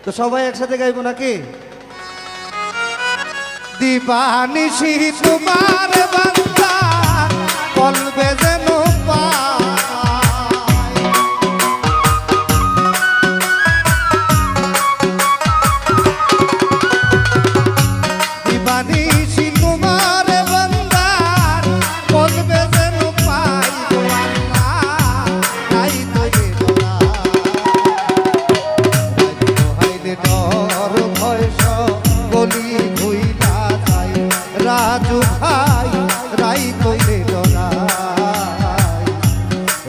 তো সবাই একসাথে গাইবো নাকি? দিবানিশি তোমার বান্দা কলবে যেন পায়, দিবানিশি তোমার বান্দা কলবে যেন পাই গো আল্লাহ, তাই তো রে দোলা হাইলে ডর ভয় সকলি ভুইলা যাই রাজু ভাই রাই কইলে ডরাই,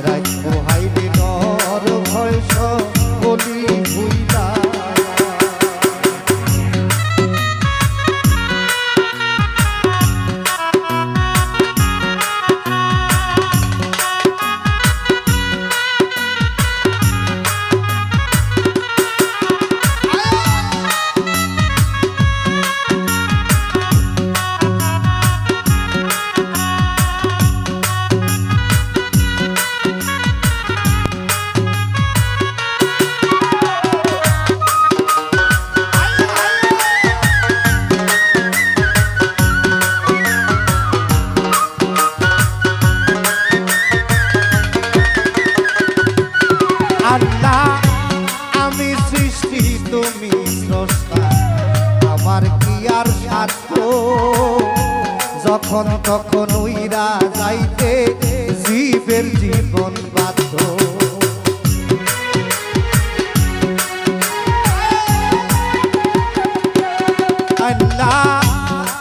রাই হাইলে ডর ভয় সকলি ভুইলা। তুমি স্রষ্টা আমার কি আর সাধ্য, যখন তখন উইরা যাইতে জীবের জীবন বাধ্য। আল্লাহ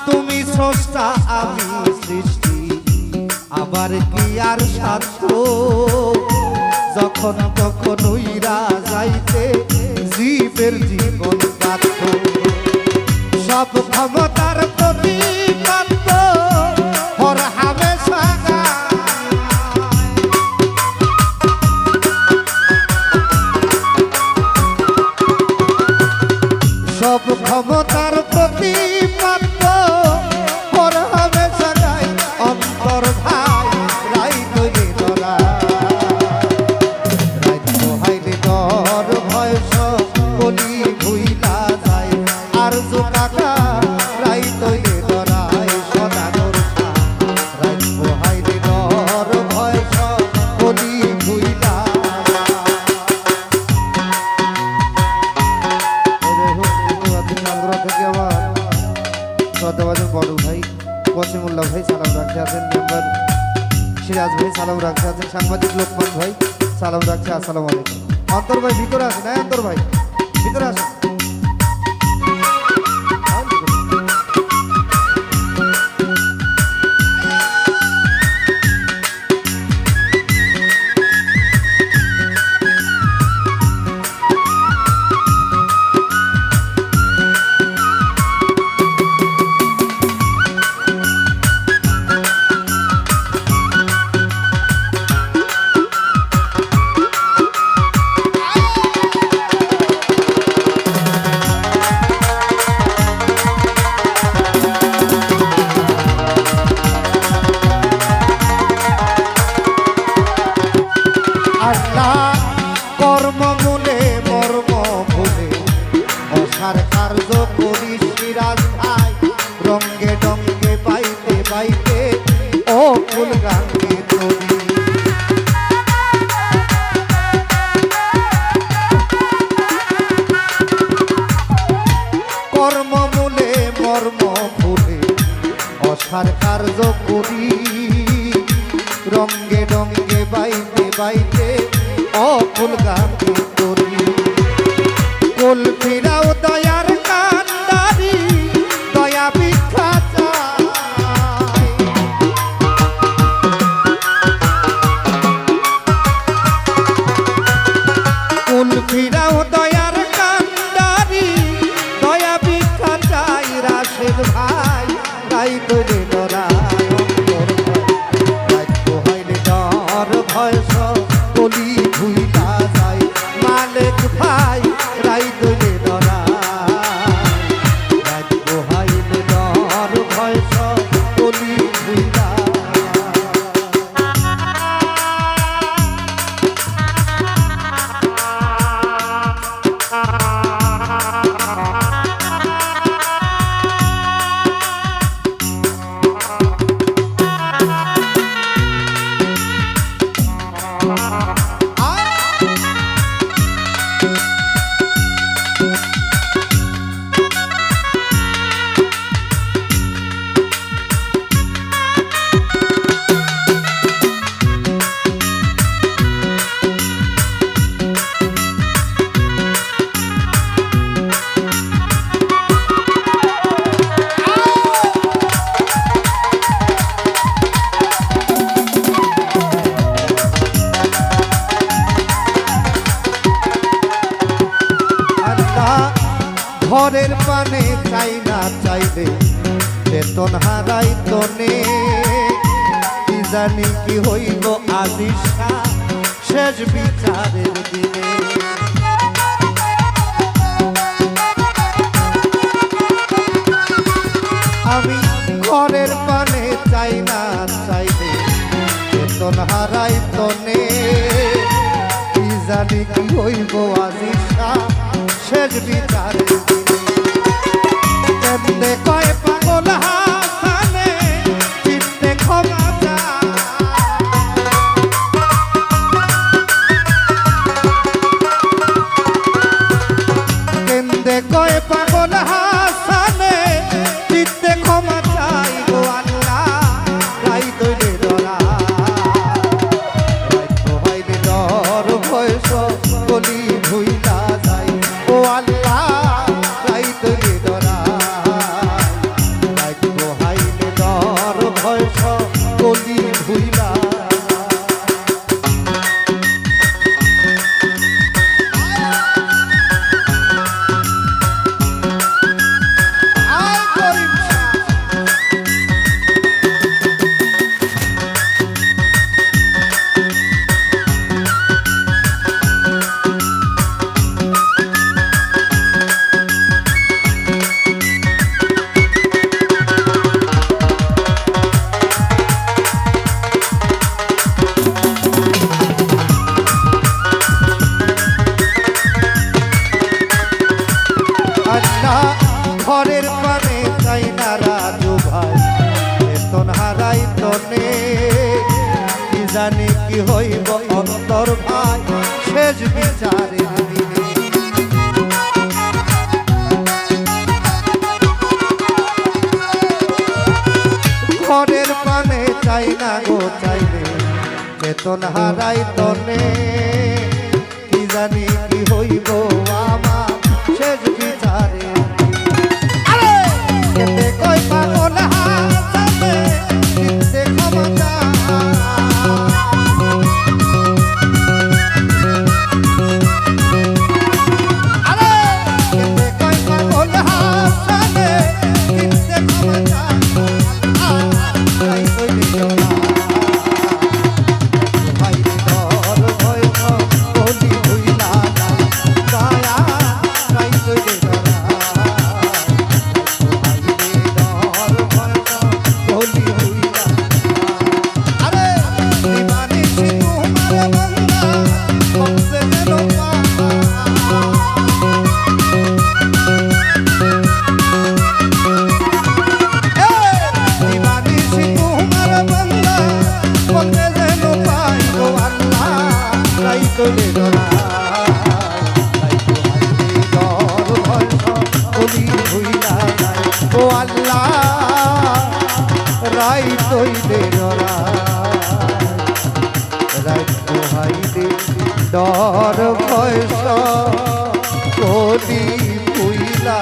তুমি স্রষ্টা আমি সৃষ্টি আবার কি আর সাধ্য, যখন তখন উইরা যাইতে জীবের জীবন বাধ্য। সব ক্ষমতার প্রতিপাদ্য হর হামেশা সব ক্ষমতার প্রতিপাদ্য হর হামেশা গাই অন্তর ভাই রাই কইলে ধরা, রাই হাইলে ডর ভয় সকলি ভুইলা যায় আর জো কাকা রাই তৈলে ডরাই সদাগর রাই হাইলে ডর ভয় সকলি ভুইলা। থেকে আমার শ্রদ্ধাভাজন বড় ভাই ওয়াসিমুল্লাহ ভাই সালাম রাখতে আছেন, মেম্বার সিরাজ ভাই সালাম রাখতে আছেন, সাংবাদিক লোকমান ভাই সালাম রাখছে। আসসালামু আলাইকুম। অন্তর ভাই ভিতরে আসেন, হ্যাঁ অন্তর ভাই ভিতরে আসেন। কর্মমূলে মর্ম ভুলে অসার কার্য করি সিরাজ ভাই, রঙ্গে ডঙ্গে পাইতে পাইতে ও ফুল গাঙ্গে তরি। কর্মমূলে মর্ম ভুলে অসার কার্য করি, রঙ্গে ডঙ্গে বাইতে বাইতে অকুল গান্ধী করি। কুল ফিরাও দয়ার কান্ডারি দয়া ভিক্ষা চাই, কুল ফিরাও দয়ার কান্ডারি দয়া ভিক্ষা চাই। রাশেদ ভাই তাই তোলে ডরাই ভয় সকলি ভুইলা যায়, মালিক ভাই রাই দইলে ঘরের পানে চাই না চাইলে বেতন হারাই তনে কি জানি কি হইল আজিসা শেষ বিচারের দিনে আমি ঘরের পানে চাই না চাইলে বেতন হারাই তনে কি জানি কি হইব আজিসা শেষ বিচারের দিনে কেমনে কয় পাগল হাসানে চিত্তে ক্ষমা চায় কেমনে কয় পাগল হাসানে চিত্তে ক্ষমা চাই গো আল্লাহ রাই দইলে ডরা রাই তো হইলে ডর ভয়স গলি ভুইলা যাই ও আল্লাহ রাই দইলে ডরা রাই তো হইলে ডর ভয়স গলি ভুইলা ঘরের পানে চাই না রাজু ভাই বেতন হারাই তনে কি জানি কি হইব অন্তর ভাই শেষ বিচারের দিনে ঘরের পানে চাই না গো চাইলে বেতন হারাই তনে কি জানি কি হইব আমার শেষ বিচারের কেতে কই পাগল হাসানে চিত্তে ক্ষমা আরে কেতে কই পাগল হাসানে চিত্তে ক্ষমা আই কইলে ডরা ভাই ডর ভয় বলি হইলা না দয়া আই কইলে ডরা তোলে ডরা ডর ভয় বলি হইলা ও আল্লাহ রাই তৈলে ডরা রাই তোহাইলে ডর ভয় বলি হইলা